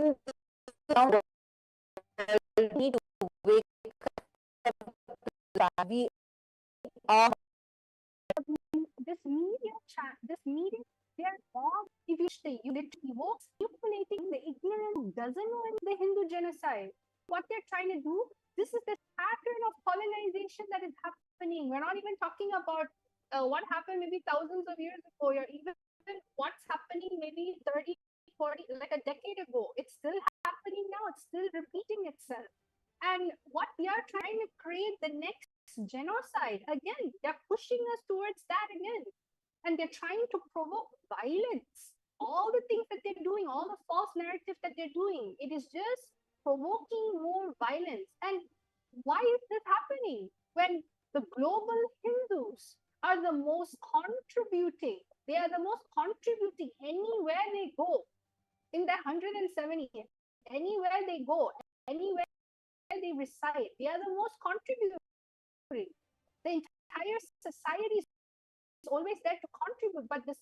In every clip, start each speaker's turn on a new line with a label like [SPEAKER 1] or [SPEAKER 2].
[SPEAKER 1] now need to wake up. We are
[SPEAKER 2] this media, they are all, if you say, you literally evokes manipulating the ignorant who doesn't know the Hindu genocide. What they're trying to do, this is the pattern of colonization that is happening. We're not even talking about what happened maybe thousands of years ago, or even what's happening maybe 30, 40, like a decade ago. It's still happening now. It's still repeating itself. And what we are trying to create the next genocide. Again, they're pushing us towards that again. And they're trying to provoke violence. All the things that they're doing, all the false narratives that they're doing, it is just provoking more violence. And why is this happening? When the global Hindus are the most contributing, they are the most contributing anywhere they go. In their 170, anywhere they go, anywhere they reside, they are the most contributing. The entire society is always there to contribute, but this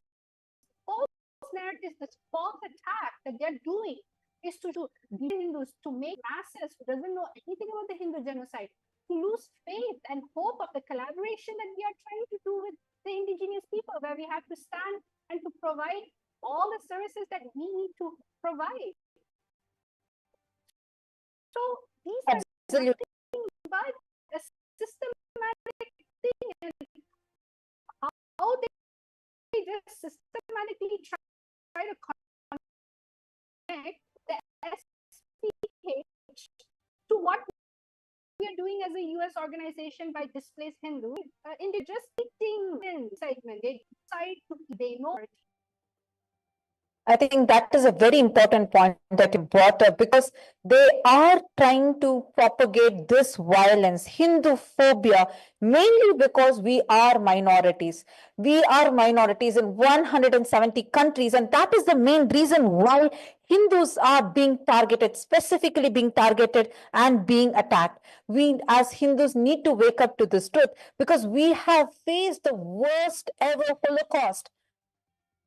[SPEAKER 2] false narrative, this false attack that they're doing is to Hindus, to make masses who doesn't know anything about the Hindu genocide to lose faith and hope of the collaboration that we are trying to do with the indigenous people, where we have to stand and to provide all the services that we need to provide. So these are nothing but a systematic thing, and how they just systematically try to connect the SPH to what we are doing as a US organization by displaced Hindus. In just fitting segment, they decide to they know.
[SPEAKER 1] I think that is a very important point that you brought up, because they are trying to propagate this violence, Hindu phobia, mainly because we are minorities. We are minorities in 170 countries, and that is the main reason why Hindus are being targeted, specifically being targeted and being attacked. We as Hindus need to wake up to this truth, because we have faced the worst ever Holocaust.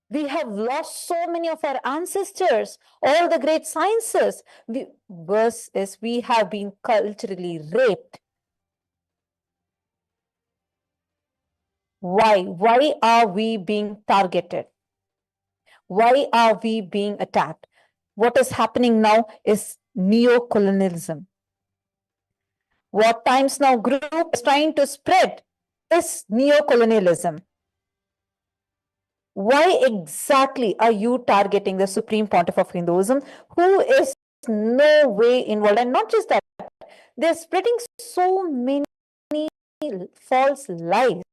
[SPEAKER 1] We have lost so many of our ancestors, all the great sciences. Worse is we have been culturally raped. Why? Why are we being targeted? Why are we being attacked? What is happening now is neo-colonialism. What Times Now group is trying to spread is neo-colonialism. Why exactly are you targeting the Supreme Pontiff of Hinduism, who is no way involved? And not just that, they're spreading so many false lies.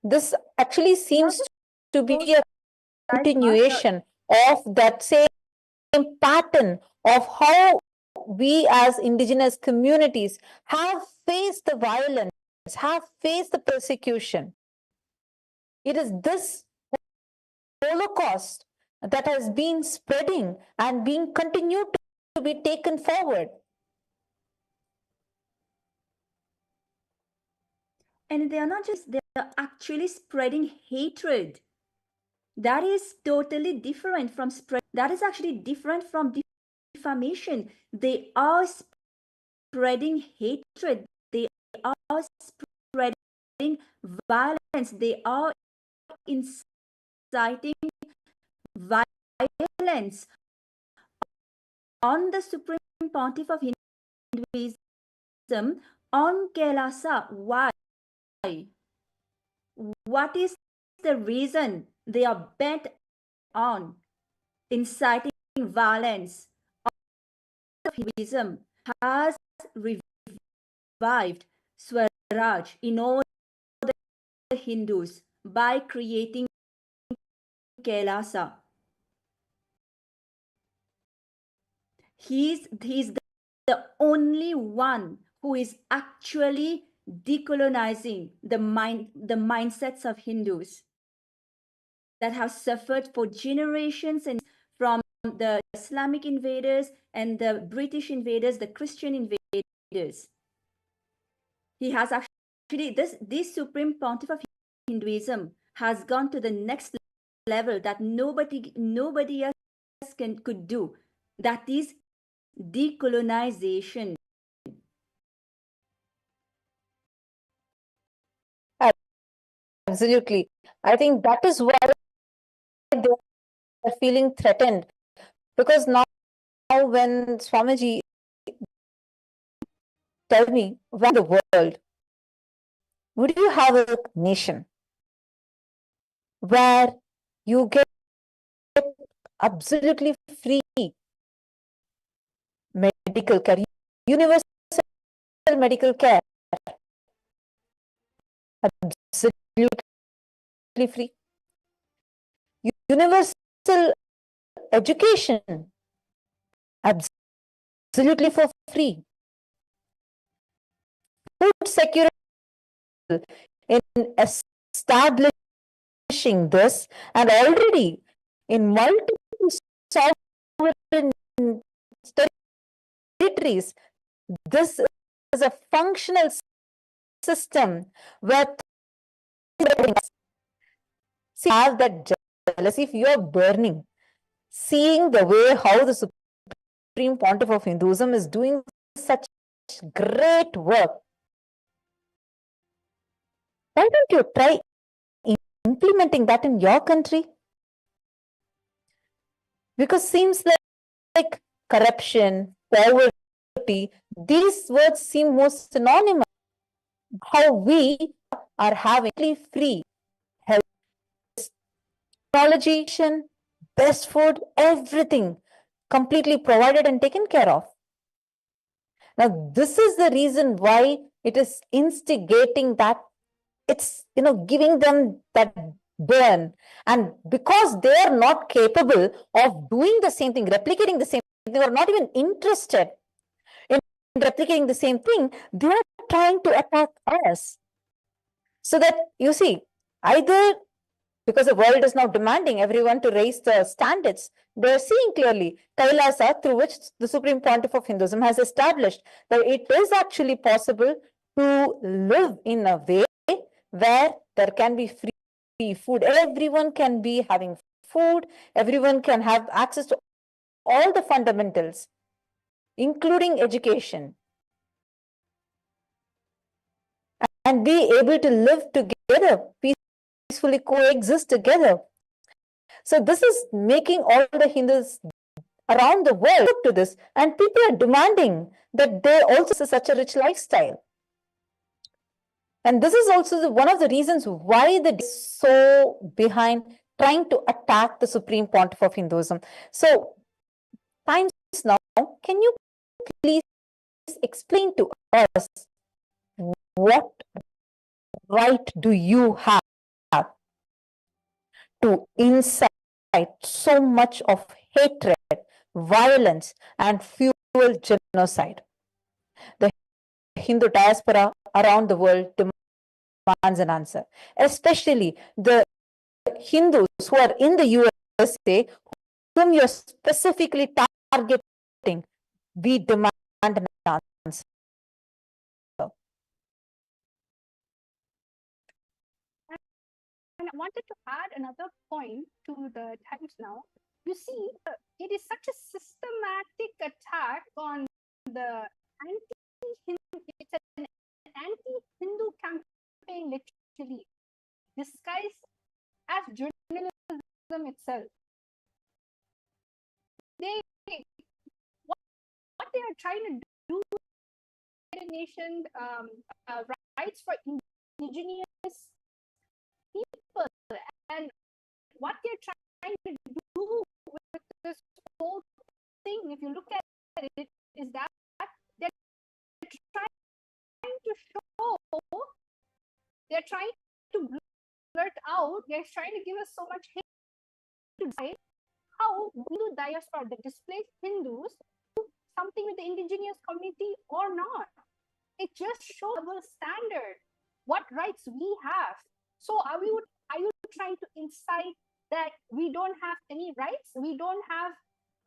[SPEAKER 1] This actually seems to be a continuation of that same pattern of how we as indigenous communities have faced the violence, have faced the persecution. It is this Holocaust that has been spreading and being continued to be taken forward.
[SPEAKER 3] And they are not just, they are actually spreading hatred. That is totally different from spread. That is actually different from defamation. They are spreading hatred. They are spreading violence. They are inciting violence on the Supreme Pontiff of Hinduism, on KAILASA. Why? What is the reason they are bent on inciting violence? Hinduism has revived Swaraj in all the Hindus by creating KAILASA. He's the only one who is actually decolonizing the mindsets of Hindus that have suffered for generations, and from the Islamic invaders and the British invaders, the Christian invaders. He has actually, this Supreme Pontiff of Hinduism has gone to the next level that nobody else could do. That is decolonization.
[SPEAKER 1] Absolutely. I think that is why they are feeling threatened. Because now when Swamiji tell me, where in the world would you have a nation where you get absolutely free medical care, universal medical care, absolutely free, universal education, absolutely for free, food security, in establishing this, and already in multiple sovereign territories, this is a functional system where see, have that jealousy if you are burning, seeing the way how the Supreme Pontiff of Hinduism is doing such great work. Why don't you try implementing that in your country? Because seems like corruption, poverty, these words seem most synonymous. How we are having free health, technology, best food, everything completely provided and taken care of. Now, this is the reason why it is instigating that it's, giving them that burn. And because they are not capable of doing the same thing, replicating the same thing, or not even interested in replicating the same thing, they are trying to attack us. So that, you see, either because the world is now demanding everyone to raise the standards, they're seeing clearly KAILASA, through which the Supreme Pontiff of Hinduism has established that it is actually possible to live in a way where there can be free food. Everyone can be having food, everyone can have access to all the fundamentals, including education, and be able to live together, peacefully coexist together. So this is making all the Hindus around the world look to this, and people are demanding that they also such a rich lifestyle. And this is also one of the reasons why the so behind trying to attack the Supreme Pontiff of Hinduism. So, times now, can you please explain to us what right do you have to incite so much of hatred, violence, and fuel genocide? The Hindu diaspora around the world demands an answer, especially the Hindus who are in the USA, whom you're specifically targeting. We demand an answer.
[SPEAKER 2] And I wanted to add another point to the Times Now. You see, it is such a systematic attack on the anti-Hindu. It's an anti-Hindu campaign, literally disguised as journalism itself. They what they are trying to do, nation rights for indigenous people, and what they're trying to do with this whole thing, if you look at it, is that they're trying to show, they're trying to blurt out, they're trying to give us so much hate to decide how Hindu diaspora, the displaced Hindus, do something with the indigenous community or not. It just shows our standard, what rights we have. So are you trying to incite that we don't have any rights? We don't have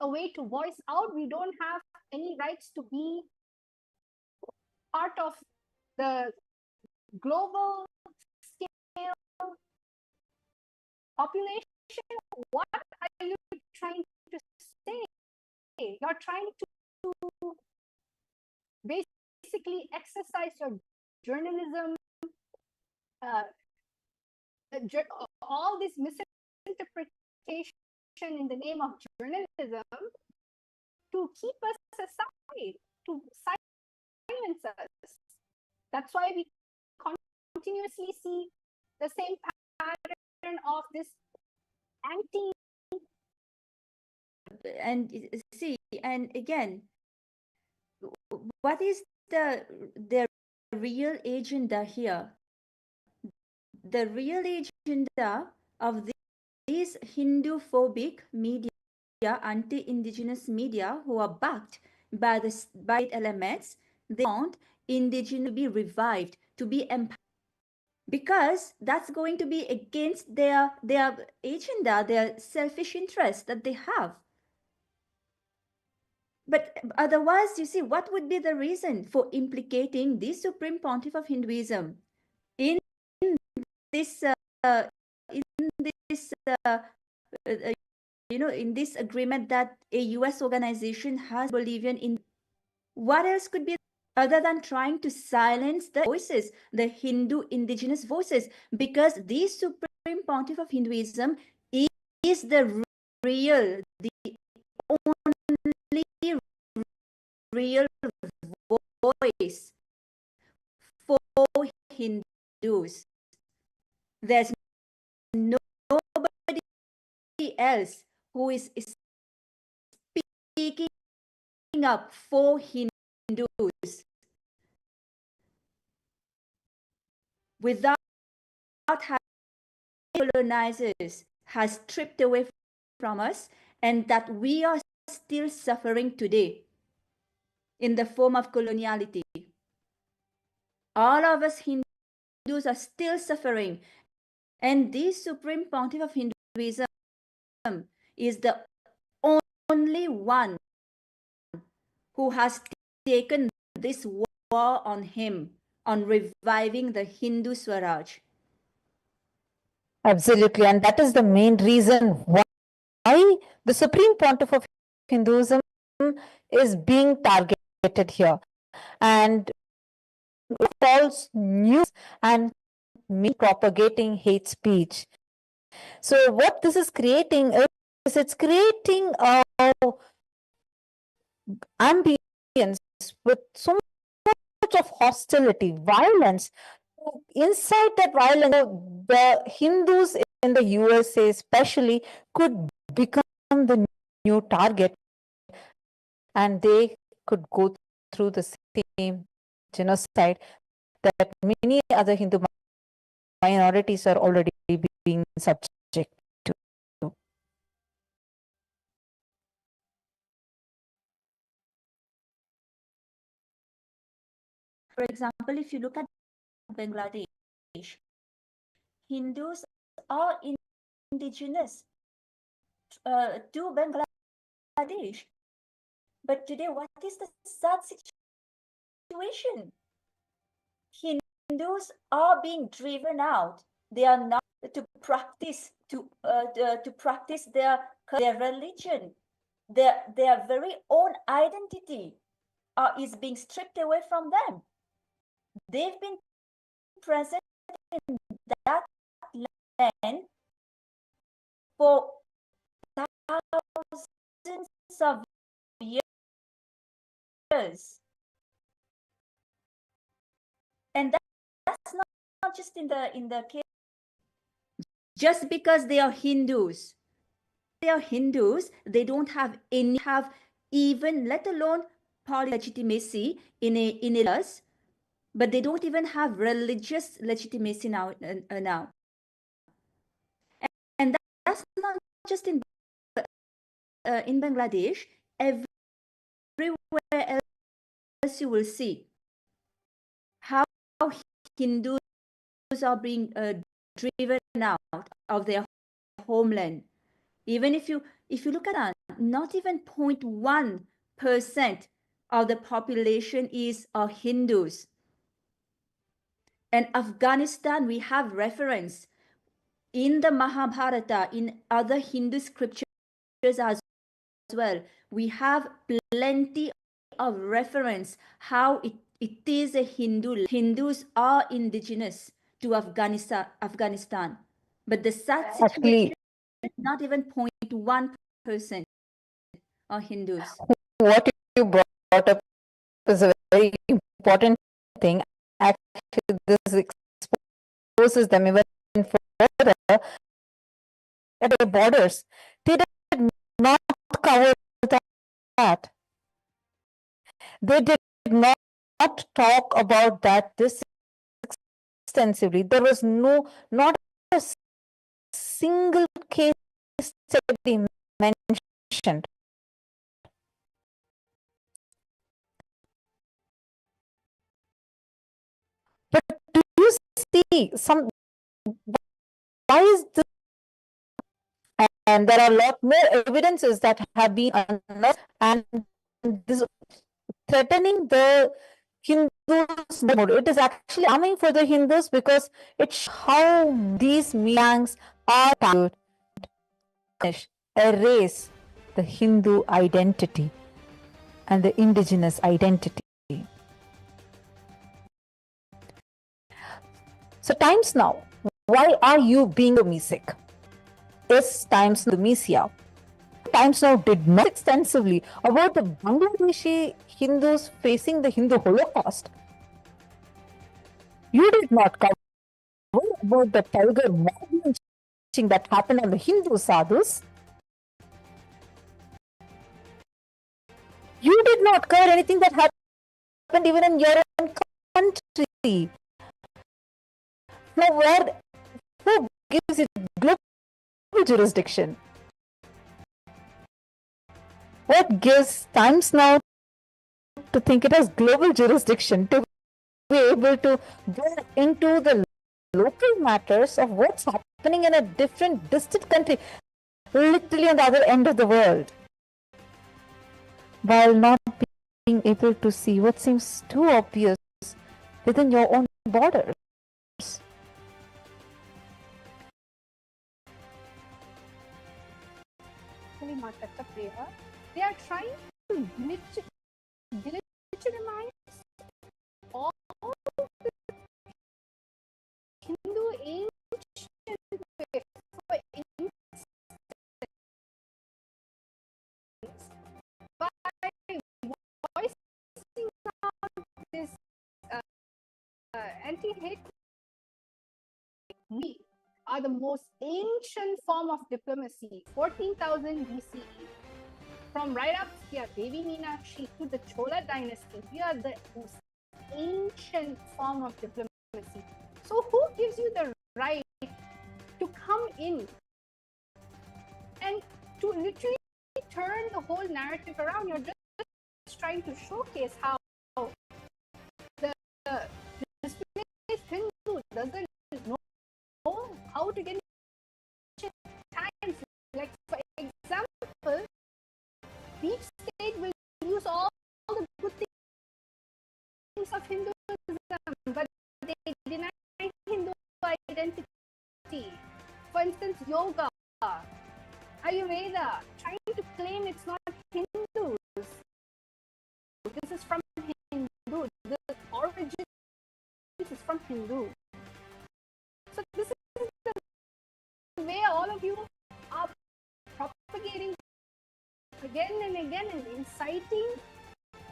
[SPEAKER 2] a way to voice out. We don't have any rights to be part of the global scale population, what are you trying to say? You're trying to basically exercise your journalism, all this misinterpretation in the name of journalism to keep us aside, to silence us. That's why we continuously see the same pattern of this anti.
[SPEAKER 3] And see, and again, what is the real agenda here? The real agenda of these Hindu-phobic media, anti-indigenous media, who are backed by elements, they want indigenous to be revived, to be empowered, because that's going to be against their agenda, their selfish interest that they have. But otherwise, you see, what would be the reason for implicating the Supreme Pontiff of Hinduism in this in this agreement that a US organization has Bolivian in? What else could be other than trying to silence the voices, the Hindu indigenous voices? Because the Supreme Pontiff of Hinduism is the only real voice for Hindus. There's nobody else who is speaking up for Hindus without having colonizers has stripped away from us, and that we are still suffering today in the form of coloniality. All of us Hindus are still suffering, and the Supreme Pontiff of Hinduism is the only one who has taken this war on him, on reviving the Hindu Swaraj.
[SPEAKER 1] Absolutely. And that is the main reason why the Supreme Pontiff of Hinduism is being targeted here. And false news and me propagating hate speech. So what this is creating is it's creating a ambience with so much of hostility, violence. Inside that violence, the Hindus in the USA especially could become the new target, and they could go through the same genocide that many other Hindu minorities are already being subject to.
[SPEAKER 3] For example, if you look at Bangladesh, Hindus are indigenous to Bangladesh. But today, what is the sad situation? Hindus are being driven out. They are not to practice their religion. Their very own identity is being stripped away from them. They've been present in that land for thousands of years. And that's not just in the case. Just because they are Hindus, they don't have even, let alone legitimacy in a but they don't even have religious legitimacy now. And that's not just in Bangladesh. Everywhere else you will see how Hindus are being driven out of their homeland. Even if you look at that, not even 0.1% of the population is Hindus. And Afghanistan, we have reference. in the Mahabharata, in other Hindu scriptures as well, we have plenty of reference how it is a Hindus are indigenous to Afghanistan. But the sad situation is not even 0.1% are Hindus.
[SPEAKER 1] What you brought up is a very important thing. Actually, this exposes them even further at the borders. They did not cover that. They did not talk about that this extensively. There was not a single case study mentioned. But do you see why is this? And there are a lot more evidences that have been unearthed, and this threatening the Hindus. It is actually harming for the Hindus because it shows how these gangs are to erase the Hindu identity and the indigenous identity. So, Times Now, why are you being Hindumisic? Is Times Hindumisia? Times Now did not extensively about the Bangladeshi Hindus facing the Hindu Holocaust. You did not cover about the tiger mob lynching that happened on the Hindu sadhus. You did not cover anything that happened even in your own country. Now, who gives it global jurisdiction? What gives Times Now to think it has global jurisdiction to be able to go into the local matters of what's happening in a different distant country, literally on the other end of the world, while not being able to see what seems too obvious within your own borders?
[SPEAKER 2] They are trying to legitimize all the Hindu ancient by voicing out this anti-hate. We are the most ancient form of diplomacy, 14,000 BCE. From right up here, Devi Meenakshi to the Chola dynasty, we are the most ancient form of diplomacy. So who gives you the right to come in and to literally turn the whole narrative around? You're just trying to showcase how the displaced Hindu doesn't know how to get times. Like, for example, each state will use all the good things of Hinduism, but they deny Hindu identity. For instance, yoga, Ayurveda, trying to claim it's not Hindus. This is from Hindu. The origin is from Hindu. So this is the way all of you are propagating again and again and inciting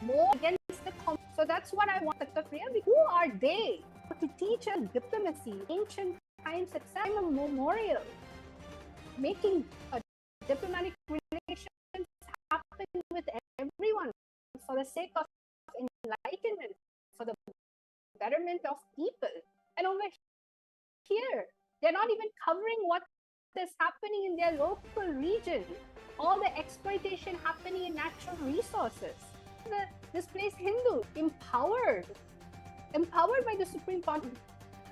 [SPEAKER 2] more against the so that's what I want to clear. Who are they to teach us diplomacy, ancient times itself, a memorial, making a diplomatic relations happen with everyone for the sake of enlightenment, for the betterment of people. And over here, they're not even covering what is happening in their local region, all the exploitation happening in natural resources. The displaced Hindu empowered by the Supreme Court,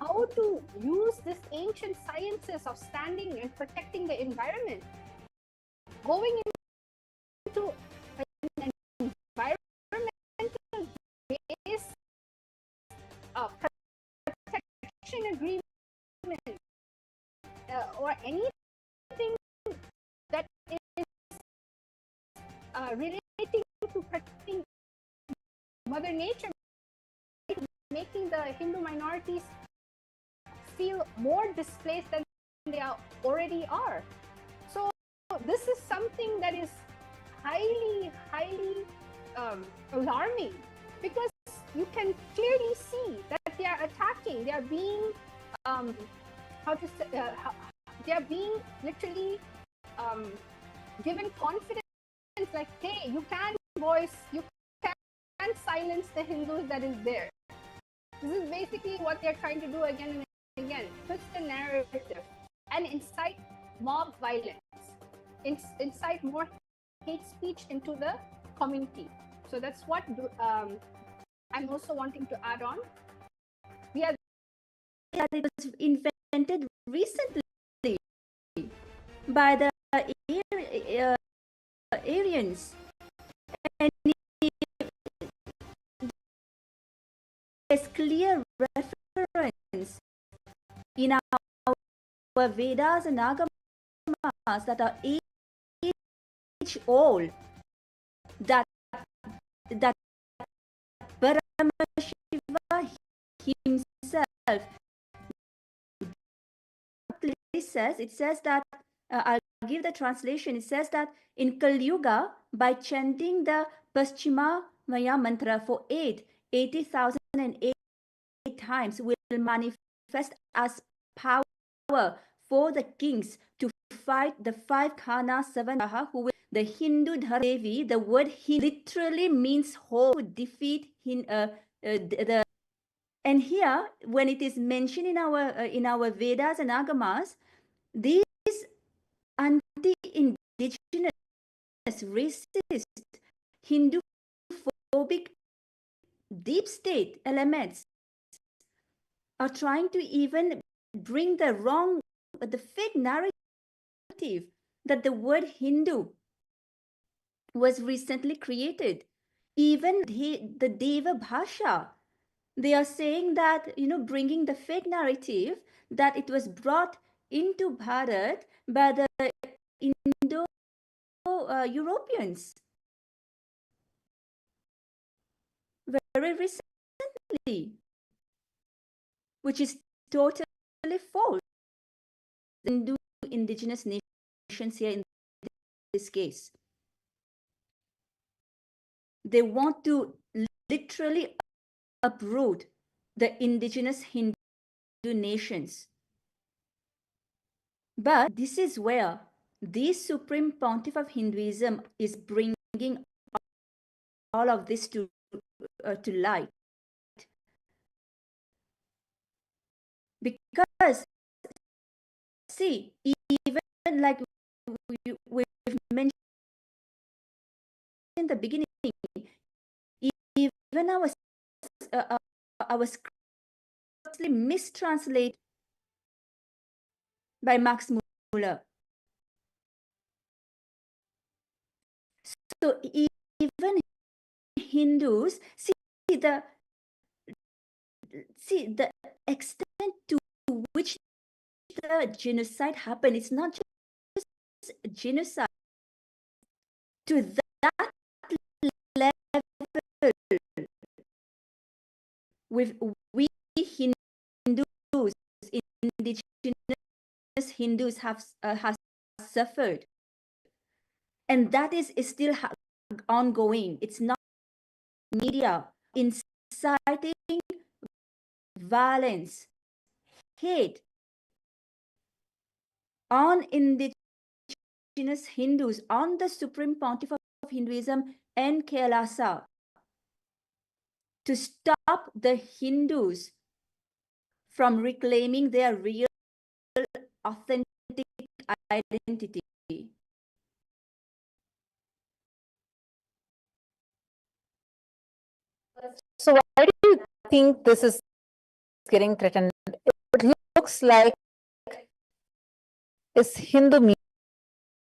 [SPEAKER 2] how to use this ancient sciences of standing and protecting the environment, going into an environmental based protection agreement or anything that is relating to protecting Mother Nature, making the Hindu minorities feel more displaced than they already are. So this is something that is highly alarming, because you can clearly see that they are attacking, they are being they are being literally given confidence, like, hey, you can silence the Hindus that is there. This is basically what they're trying to do again and again. Twist the narrative and incite mob violence, incite more hate speech into the community. So that's what I'm also wanting to add on.
[SPEAKER 3] That it was invented recently by the Aryans, and there's clear reference in our Vedas and Agamas that are age old, that Paramashiva himself it says that I'll give the translation. It says that in Kali Yuga, by chanting the Paschima Maya mantra for 80,008 times, will manifest as power for the kings to fight the 5 Khana, 7 Raha, who will the Hindu Devi. The word literally means whole, to defeat and here, when it is mentioned in our Vedas and Agamas, these anti-indigenous, racist, Hindu-phobic, deep state elements are trying to even bring the fake narrative that the word Hindu was recently created. Even the Deva Bhasha, they are saying that, bringing the fake narrative that it was brought into Bharat by the Indo-Europeans very recently, which is totally false. Hindu indigenous nations here in this case, they want to literally uproot the indigenous Hindu nations. But this is where the Supreme Pontiff of Hinduism is bringing all of this to light. Because, see, even like we've mentioned in the beginning, even our scripts mistranslate by Max Muller. So even Hindus see the extent to which the genocide happened. It's not just genocide. To that level, with we Hindus, indigenous Hindus have suffered, and that is still ongoing. It's not media inciting violence, hate on indigenous Hindus, on the Supreme Pontiff of Hinduism and KAILASA, to stop the Hindus from reclaiming their real, authentic identity.
[SPEAKER 1] So why do you think this is getting threatened? It looks like is Hindu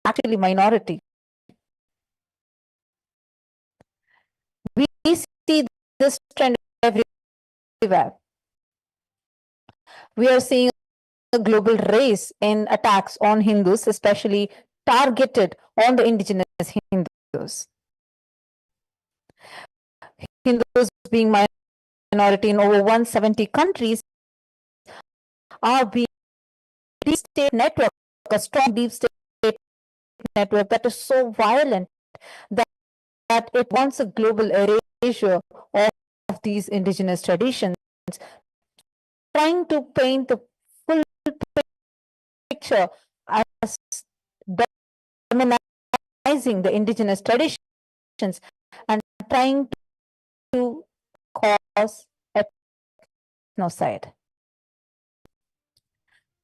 [SPEAKER 1] actually minority. We see this trend everywhere. We are seeing a global race in attacks on Hindus, especially targeted on the indigenous Hindus. Hindus being minority in over 170 countries are being deep state network, a strong deep state network that is so violent that it wants a global erasure of these indigenous traditions, trying to paint the full picture as demonizing the indigenous traditions and trying to cause ethnocide.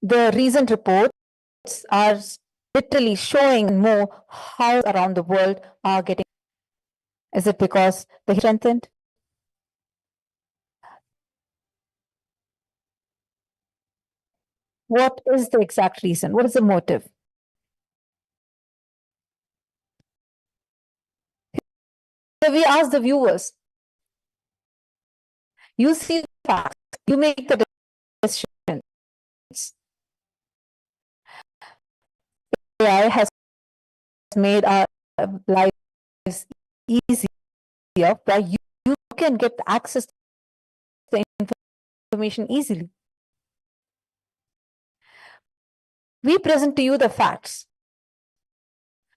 [SPEAKER 1] The recent reports are literally showing more how around the world are getting. Is it because they strengthened? What is the exact reason? What is the motive? So we ask the viewers, you see the facts, you make the decisions. AI has made our lives easier, where you can get access to the information easily. We present to you the facts,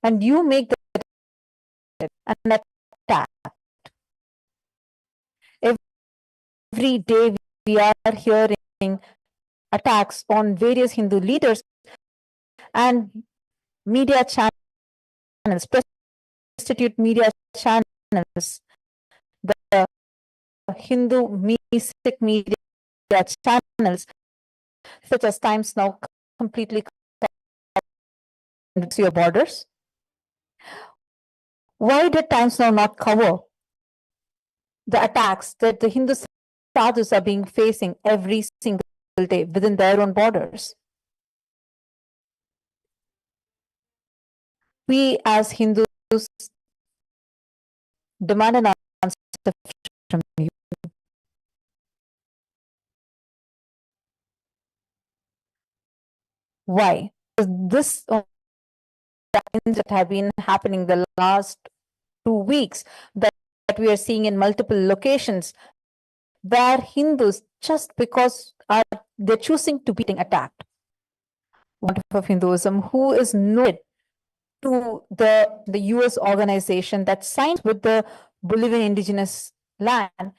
[SPEAKER 1] and you make the an attack. Every day we are hearing attacks on various Hindu leaders and media channels, prostitute media channels, the Hindumisic media channels, such as Times Now, completely to your borders. Why did Times Now not cover the attacks that the Hindu sadhus are being facing every single day within their own borders? We as Hindus demand an answer from you. Why? This that have been happening the last 2 weeks that we are seeing in multiple locations where Hindus, just because they're choosing to be attacked. One of Hinduism who is noted to the US organization that signs with the Bolivian indigenous land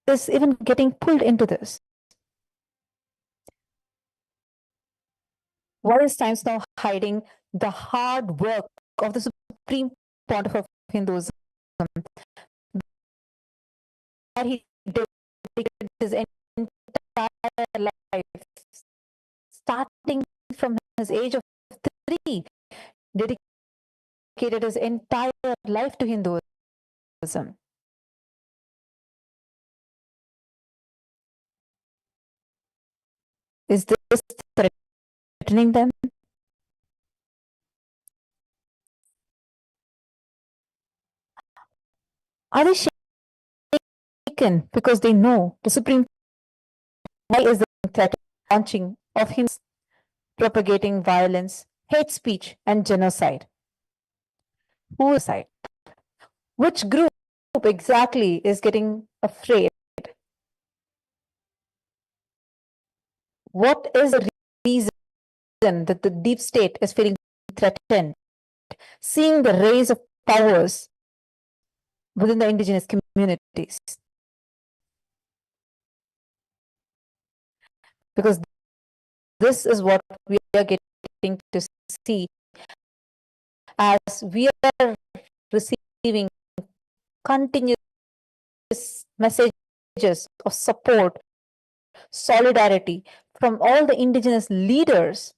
[SPEAKER 1] is even getting pulled into this. Why is Times Now hiding the hard work of the Supreme Pontiff of Hinduism? That he dedicated his entire life, starting from his age of 3, dedicated his entire life to Hinduism. Is this threatening them? Are they shaken because they know the Supreme? Why is the threat launching of him propagating violence, hate speech, and genocide? Who is side? Which group exactly is getting afraid? What is the reason that the deep state is feeling threatened? Seeing the rise of powers within the indigenous communities. Because this is what we are getting to see as we are receiving continuous messages of support, solidarity from all the indigenous leaders.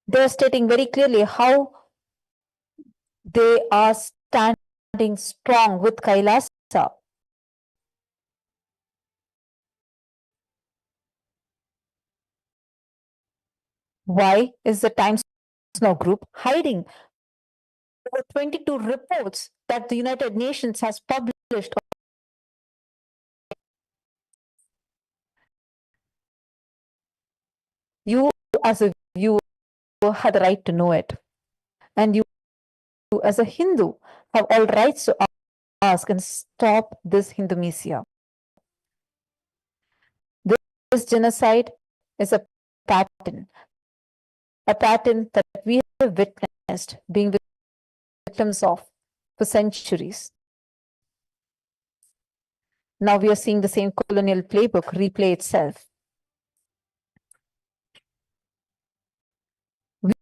[SPEAKER 1] They're stating very clearly how they are standing strong with KAILASA. Why is the Times Now group hiding? There were 22 reports that the United Nations has published as a viewer, have the right to know it. And you, as a Hindu, have all rights to ask and stop this Hindumisia. This genocide is pattern, a pattern that we have witnessed being victims of for centuries. Now we are seeing the same colonial playbook replay itself.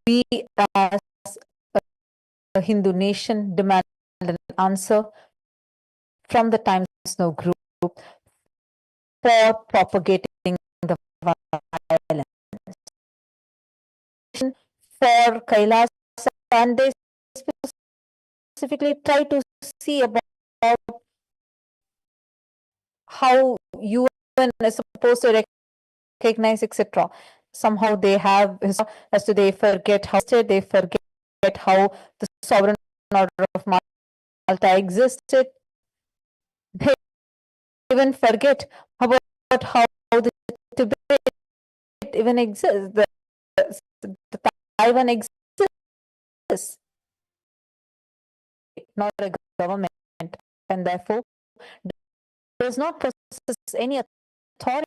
[SPEAKER 1] We, as a Hindu nation, demand an answer from the Times Now group for propagating the violence. For KAILASA, and they specifically try to see about how UN is supposed to recognize, etc. Somehow they have, as to they forget how the sovereign order of Malta existed. They even forget about how the Tibet even exists, the Taiwan exists, not a government, and therefore does not possess any authority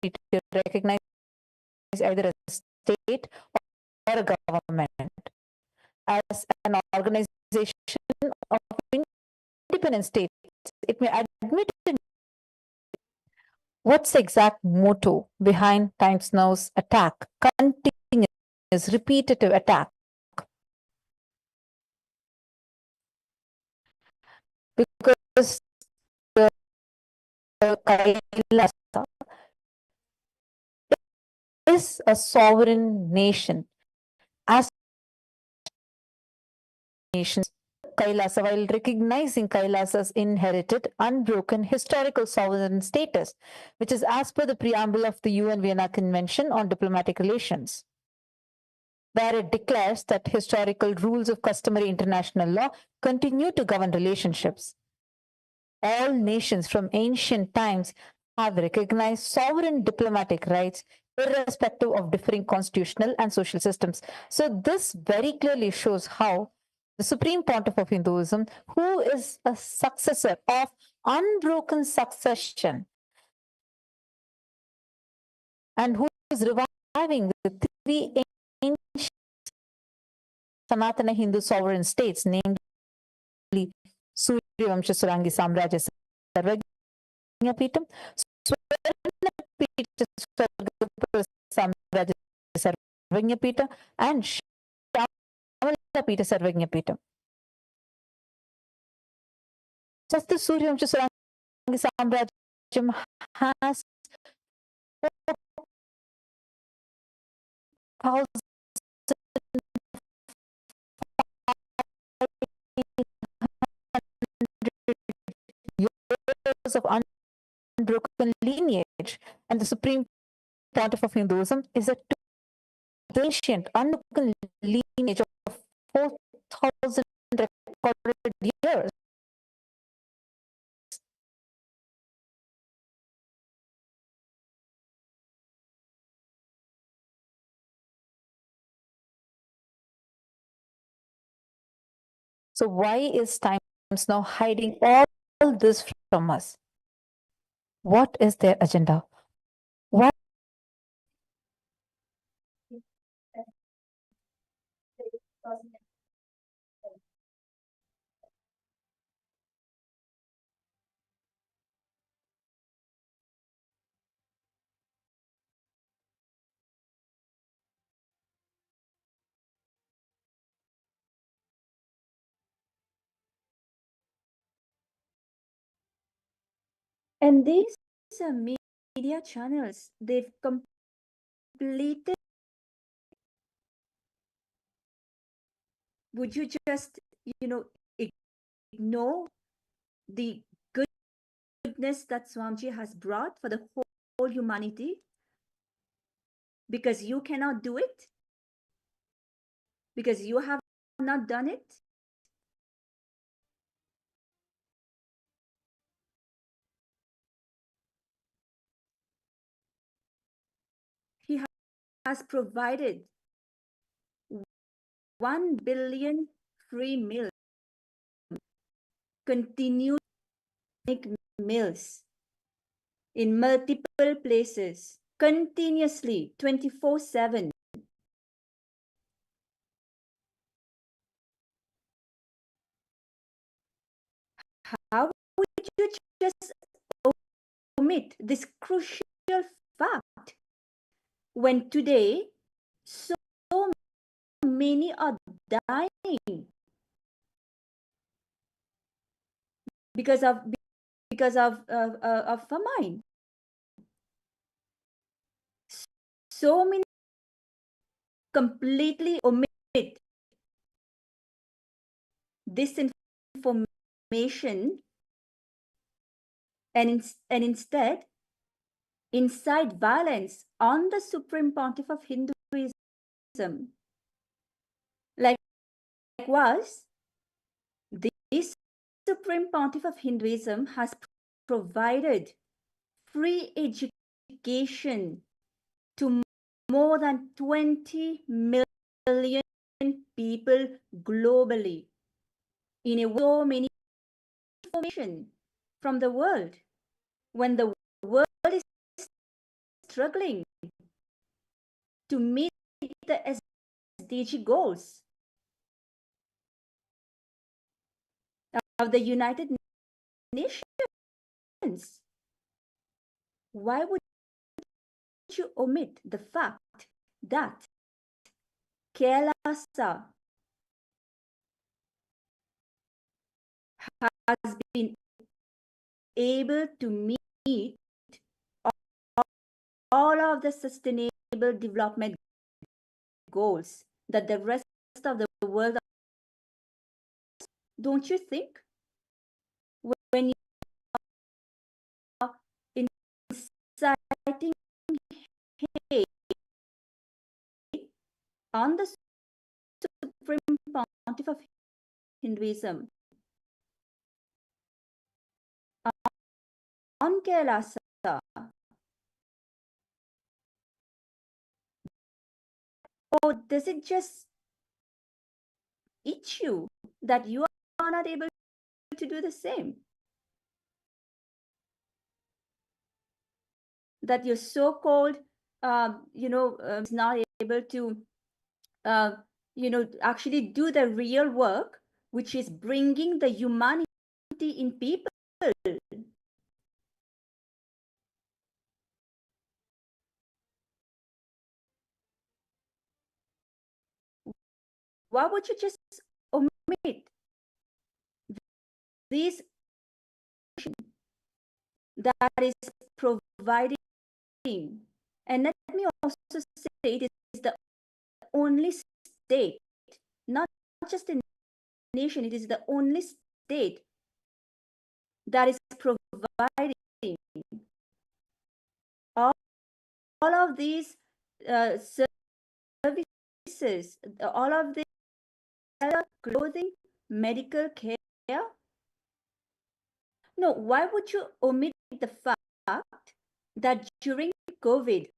[SPEAKER 1] to recognize either a state or a government as an organization of independent states. It may admit it. What's the exact motto behind Times Now's attack? Continuous, repetitive attack. Because the KAILASA is a sovereign nation, as nations. KAILASA, while recognizing KAILASA's inherited, unbroken historical sovereign status, which is as per the preamble of the UN Vienna Convention on Diplomatic Relations, where it declares that historical rules of customary international law continue to govern relationships. All nations from ancient times have recognized sovereign diplomatic rights irrespective of differing constitutional and social systems. So this very clearly shows how the Supreme Pontiff of Hinduism, who is a successor of unbroken succession and who is reviving the three ancient Sanatana Hindu sovereign states, namely Suryavamsha Surangi Samrajya Sarvagya Peetam, Samrajya Sarvagya Peetam, and Shamala Peeta Sarvagya Peetam. Just the Suryavamsha Surangi Samrajyam has 4,000 years of unbroken lineage, and the Supreme Pontiff of Hinduism is a ancient, unbroken lineage of 4,000 recorded years. So why is Times Now hiding all this from us? What is their agenda? What
[SPEAKER 3] And these media channels, they've completed. Would you just, ignore the goodness that Swamiji has brought for the whole humanity? Because you cannot do it? Because you have not done it? He has provided 1 billion free meals, continued meals in multiple places, continuously, 24/7. How would you just omit this crucial fact when today so many are dying because of famine? So many completely omit this information and instead incite violence on the Supreme Pontiff of Hinduism. Likewise, this Supreme Pontiff of Hinduism has provided free education to more than 20 million people globally in a so many information from the world when the world is struggling to meet the SDG goals of the United Nations. Why would you omit the fact that KAILASA has been able to meet all of the sustainable development goals that the rest of the world? Don't you think? When you are inciting hate on the Supreme Pontiff of Hinduism, on KAILASA, or does it just itch you that you are not able to do the same? That your so-called, is not able to, actually do the real work, which is bringing the humanity in people. Why would you just omit these that is providing? And let me also say it is the only state, not just a nation, it is the only state that is providing all of these services, all of the clothing, medical care. No, why would you omit the fact that during COVID,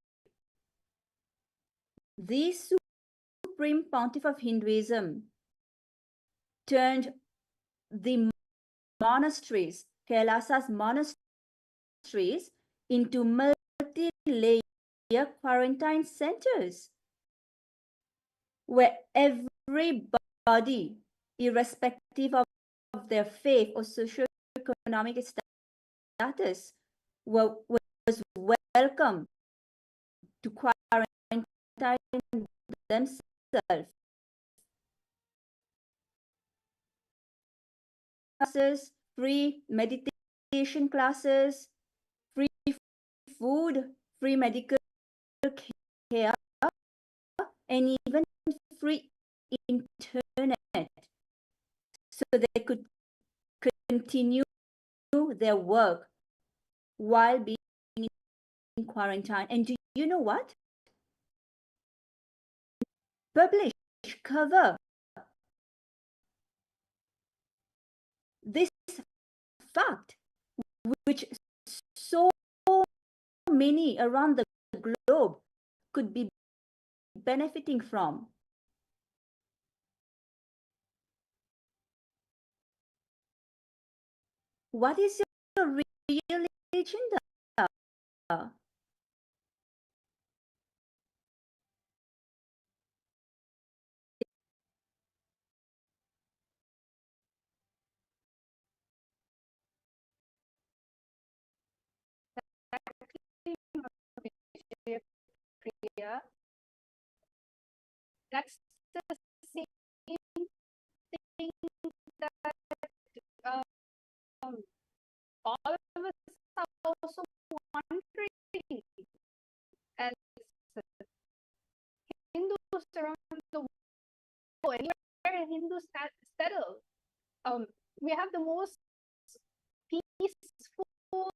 [SPEAKER 3] the Supreme Pontiff of Hinduism turned the monasteries, KAILASA's monasteries, into multi-layer quarantine centers where everybody, irrespective of their faith or socio-economic status, was welcome to quarantine themselves. Classes, free meditation classes, free food, free medical care, and even free internet, so they could continue their work while being in quarantine. And do you know what? Publish, cover this fact, which so many around the globe could be benefiting from? What is your real agenda?
[SPEAKER 2] Priya, that's the same thing that all of us are also wondering as Hindus around the world, anywhere Hindus settle. We have the most peaceful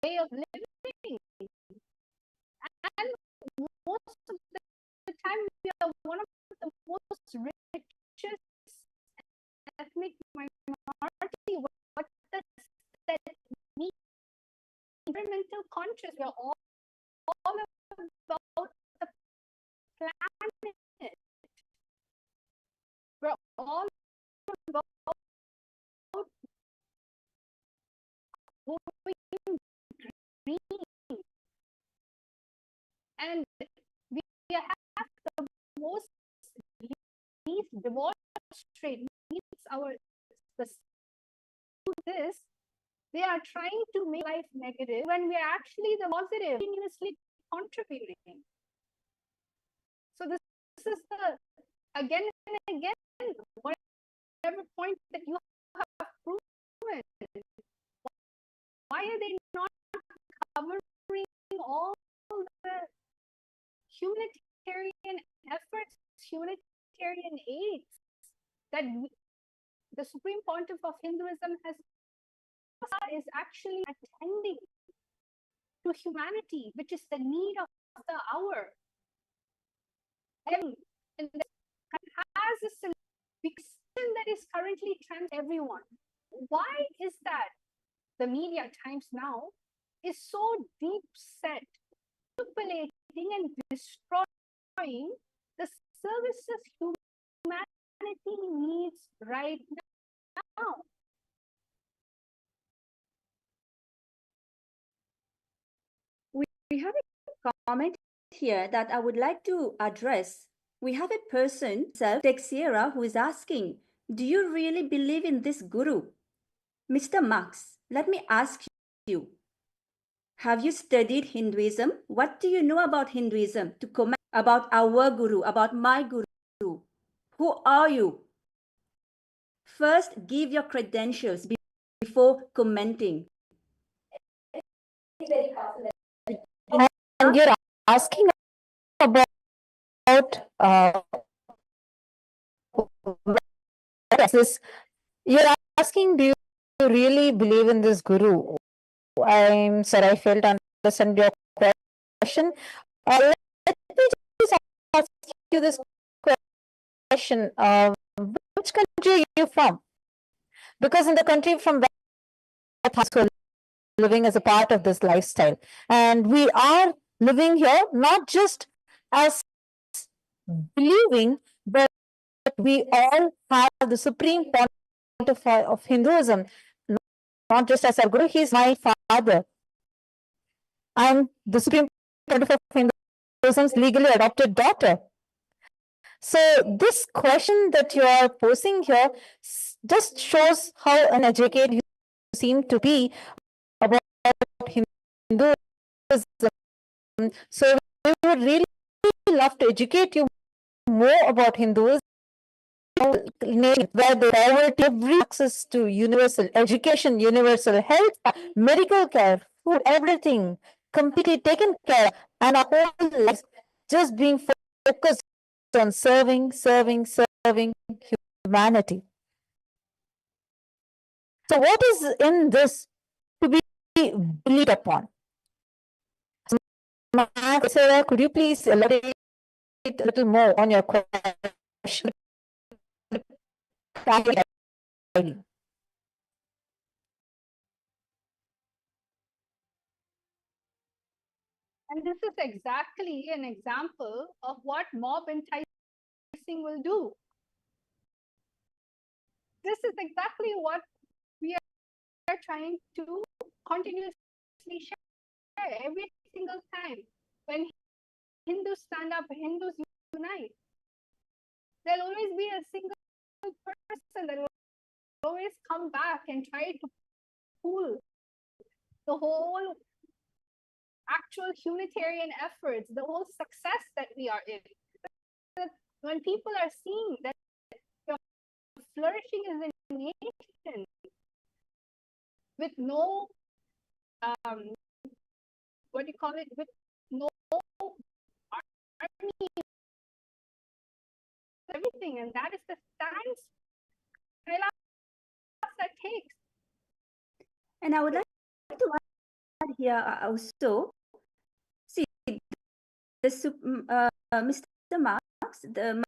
[SPEAKER 2] way of living. And most of the time, we are one of the most richest ethnic minority. What does that mean? Environmental conscious. We are all about the planet. We're all about going green. And we have the most least divorce rate means our this. They are trying to make life negative when we are actually the positive, continuously contributing. So this is the again and again, whatever point that you have proven, why are they not covering all the humanitarian efforts, humanitarian aids that the Supreme Pontiff of Hinduism is actually attending to humanity, which is the need of the hour. And has a solution that is currently trans everyone. Why is that? The media at times now is so deep set, manipulating and destroying the services humanity needs right now.
[SPEAKER 3] We have a comment here that I would like to address. We have a person, Texera, who is asking, do you really believe in this guru? Mr. Max, let me ask you, have you studied Hinduism? What do you know about Hinduism to comment about our guru, about my guru? Who are you? First, give your credentials before commenting.
[SPEAKER 1] And you're asking about this. You're asking, do you really believe in this guru? I'm sorry, I failed to understand your question. Let me just ask you this question. Which country are you from? Because in the country from where we're living as a part of this lifestyle, and we are living here not just as believing, but we all have the supreme point of Hinduism, not just as our guru. He's my father. I'm the supreme point of Hinduism's legally adopted daughter. So this question that you are posing here just shows how uneducated you seem to be about Hinduism. So we would really love to educate you more about Hinduism, where they forward every access to universal education, universal health, medical care, food, everything completely taken care of, and our whole lives just being focused on serving humanity. So what is in this to be believed upon? Sarah, could you please elaborate a little more on your question?
[SPEAKER 2] And this is exactly an example of what mob enticing will do. This is exactly what we are trying to continuously share every single time. When Hindus stand up, Hindus unite, there'll always be a single person that will always come back and try to pull the whole actual humanitarian efforts, the whole success that we are in. When people are seeing that you're flourishing as a nation with no, what do you call it, with no army, everything, and that is the stance KAILASA takes.
[SPEAKER 3] And I would like to add here also, see, Mr. Marx, the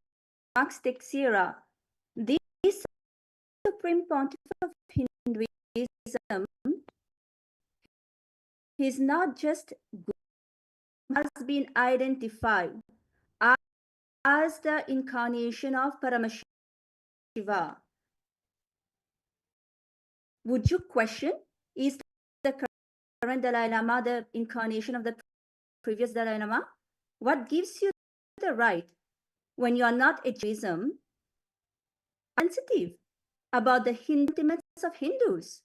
[SPEAKER 3] Marx Teixeira, the Supreme Pontiff of Hinduism, he's not just has been identified as the incarnation of Paramashiva. Would you question, is the current Dalai Lama the incarnation of the previous Dalai Lama? What gives you the right, when you are not a Judaism, sensitive about the sentiments of Hindus?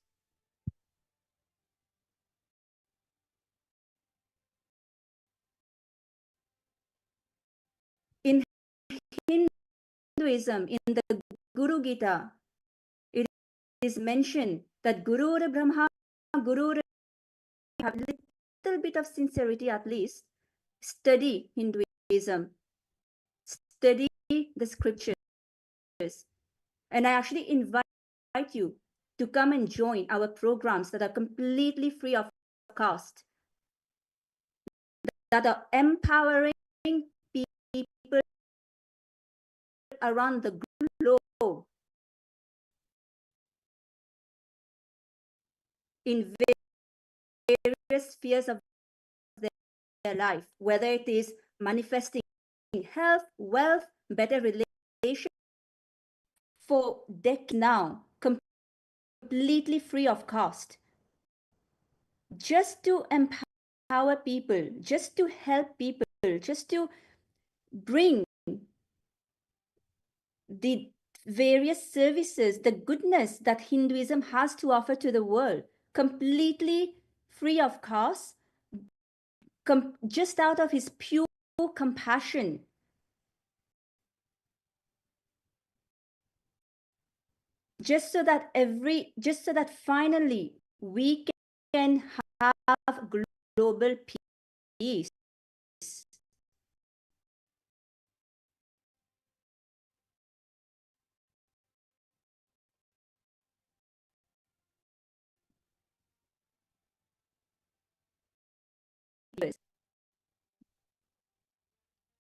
[SPEAKER 3] In Hinduism, in the Guru Gita, it is mentioned that Guru Brahma, Guru have a little bit of sincerity at least, study Hinduism, study the scriptures. And I actually invite you to come and join our programs that are completely free of cost, that are empowering people around the globe in various spheres of their life, whether it is manifesting health, wealth, better relations, for decades now, completely free of cost, just to empower people, just to help people, just to bring the various services, the goodness that Hinduism has to offer to the world, completely free of cost, just out of his pure compassion. Just so that finally we can have global peace.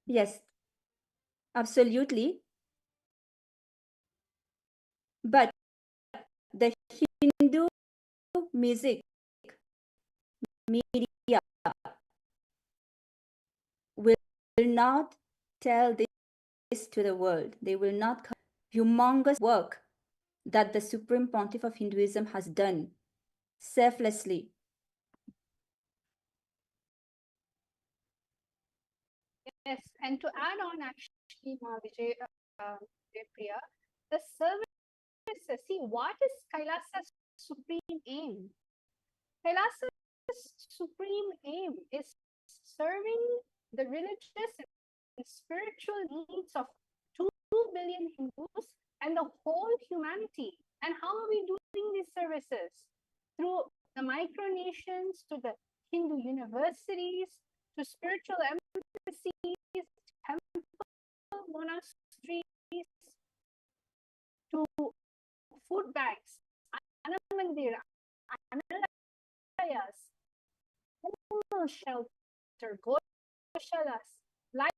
[SPEAKER 3] Yes, absolutely. But the Hindu music media will not tell this to the world. They will not cover humongous work that the Supreme Pontiff of Hinduism has done selflessly.
[SPEAKER 2] Yes, and to add on, actually, Priya, the services. See, what is KAILASA's supreme aim? KAILASA's supreme aim is serving the religious and spiritual needs of 2 billion Hindus and the whole humanity. And how are we doing these services? Through the micronations, to the Hindu universities, to spiritual embassies, temple monasteries, to food banks, Annamandir, Analayas, animal shelter, goshalas, life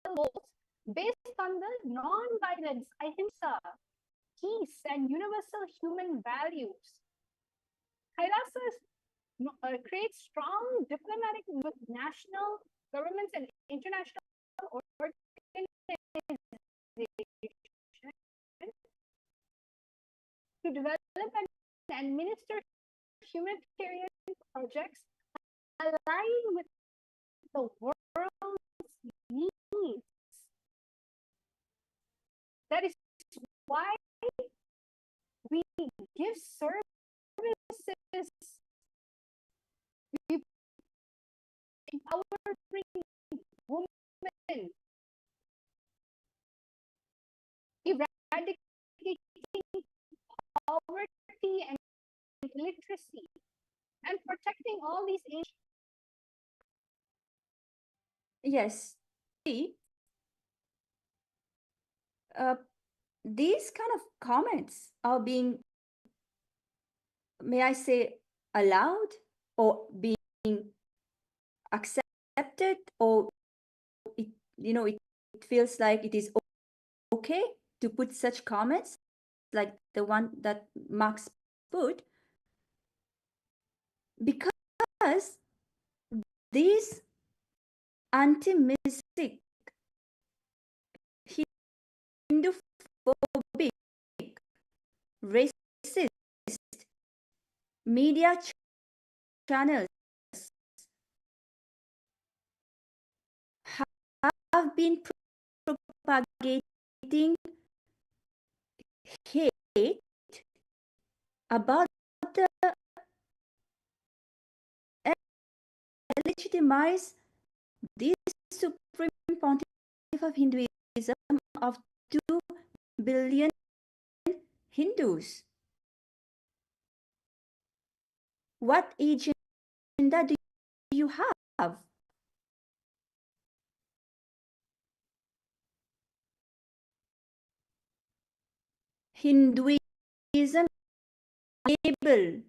[SPEAKER 2] goals based on the non-violence, ahimsa, peace, and universal human values. KAILASA's create strong diplomatic with national governments and international organizations to develop and administer humanitarian projects aligned with the world's needs. That is why we give services. We empowering women, eradicating poverty and illiteracy, and protecting all these ancient.
[SPEAKER 3] Yes. See, these kind of comments are being, may I say, allowed or being accepted, or it, it feels like it is okay to put such comments like the one that Marx put, because these anti-Misic, Hinduphobic, racist media channels have been propagating hate about the legitimize this supreme pontiff of Hinduism of 2 billion Hindus. What agenda do you have? Hinduism enable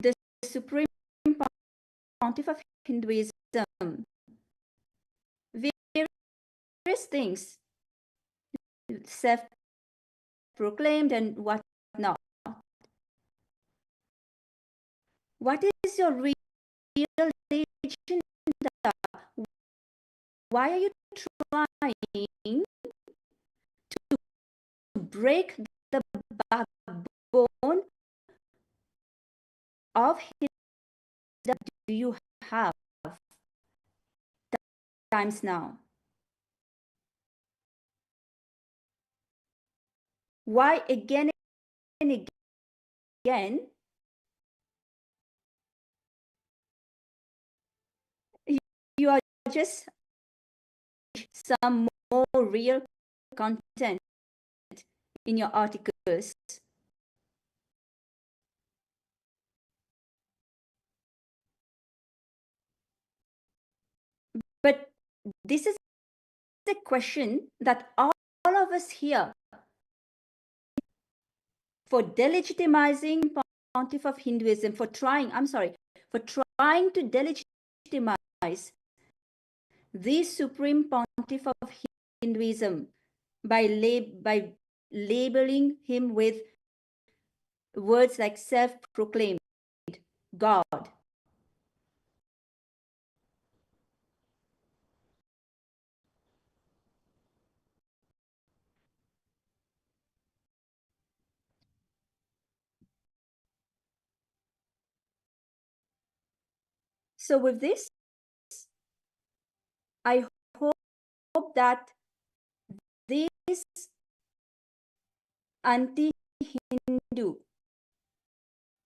[SPEAKER 3] the supreme pontiff of Hinduism various things, self-proclaimed and whatnot. What is your real agenda? Why are you trying to break the backbone of Hinduism that do you have times now? Why again and again you are just some more real content in your articles? But this is the question that all of us here, for delegitimizing pontiff of Hinduism, for trying to delegitimize the supreme pontiff of Hinduism by labeling him with words like self-proclaimed God. So with this, I hope that this anti-Hindu,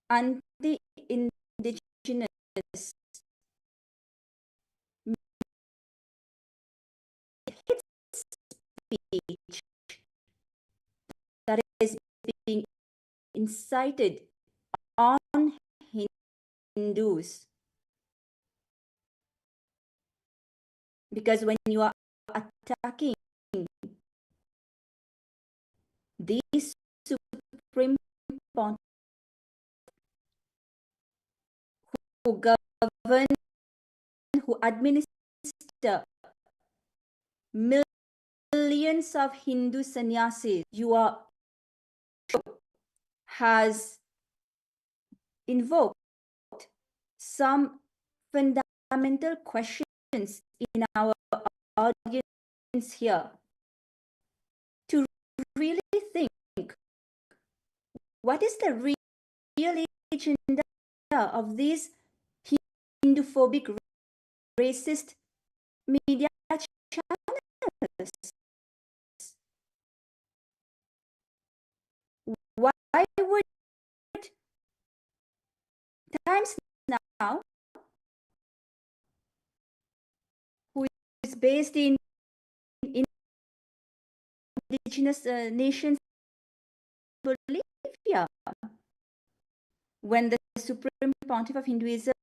[SPEAKER 3] anti-indigenous speech that is being incited on Hindus, because when you are attacking these supreme pontiff who govern, who administer millions of Hindu sannyasis, has invoked some fundamental questions in our audience here to really think, what is the real agenda of these Hinduphobic, racist media channels? Why would Times Now, who is based in indigenous nations Bolivia, when the Supreme Pontiff of Hinduism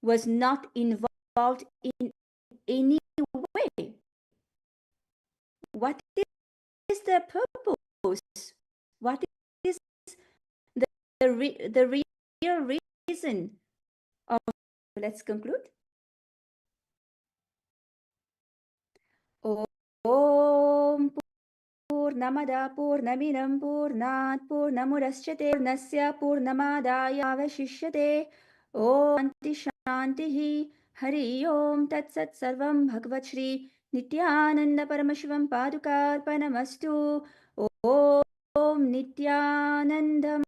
[SPEAKER 3] was not involved in any way? What is the purpose? What is the real reason of? Let's conclude. Om Purnamada Purnamidam Purnat Purnamudachyate Purnasya Purnamadaya Avashishyate. Om Shanti Hari Om Tat Sat Sarvam Bhagavad Shri Nithyananda Paramashivam Padukarpanamastu. Om Nithyanandam